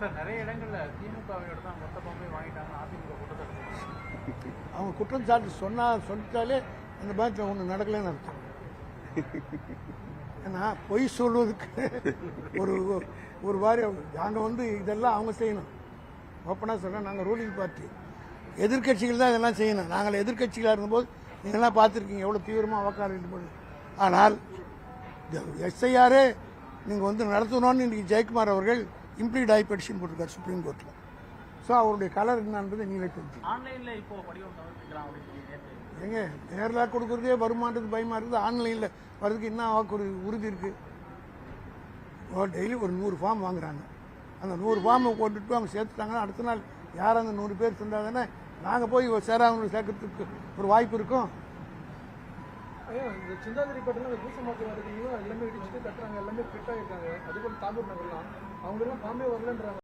Sir நிறைய இடங்கள்ல திமுகவையோட தான் மொத்த பம்பை வாங்கிட்டாங்க அதிமுக குற்றச்சாட்டு. அவங்க குற்றச்சாட்டு சொல்லிட்டாலே அந்த பேங்க்ல ஒன்று நடக்கலன்னு அர்த்தம். ஏன்னா பொய் சொல்வதுக்கு ஒரு ஒரு வாரி நாங்கள் இதெல்லாம் அவங்க செய்யணும். ஓப்பனாக சொன்னால் நாங்கள் ரூலிங் பார்ட்டி, எதிர்கட்சிகள் தான் இதெல்லாம் செய்யணும். நாங்கள் எதிர்கட்சிகளாக இருந்தபோது நீங்கள்லாம் பார்த்துருக்கீங்க எவ்வளோ தீவிரமாக வாக்காளர் பண்ணி. ஆனால் எஸ்ஐஆரே நீங்கள் நடத்தணும்னு இன்றைக்கி ஜெயக்குமார் அவர்கள் இம்ப்ளீட் ஆகி பெட்டிஷன் போட்டிருக்காரு சுப்ரீம் கோர்ட்டில். ஸோ அவருடைய கலர் என்னன்றது நீங்களே தெரிஞ்சு எங்க நேரில் கொடுக்குறதே வருமானத்துக்கு பயமாக இருக்குது. ஆன்லைனில் வர்றதுக்கு என்ன வாக்குறுதி உறுதி இருக்குது? டெய்லி ஒரு 100 ஃபார்ம் வாங்குறாங்க. அந்த 100 ஃபார்மை போட்டுட்டு அவங்க சேர்த்துட்டாங்கன்னா அடுத்த நாள் யார் அந்த 100 பேர் சேர்ந்தாங்கன்னா நாங்கள் போய் சேராதவங்களை சேர்க்கறதுக்கு ஒரு வாய்ப்பு இருக்கும். இந்த சிந்தாதிரி பட்டினம் பூசமாக்குறதுக்கு எல்லாமே இடிச்சுட்டு கட்டுறாங்க, எல்லாமே ஃபிட் ஆகிருக்காங்க. அதே போல் தாகூர் நகர்லாம் அவங்களும் ஃபார்மே வரலன்றாங்க.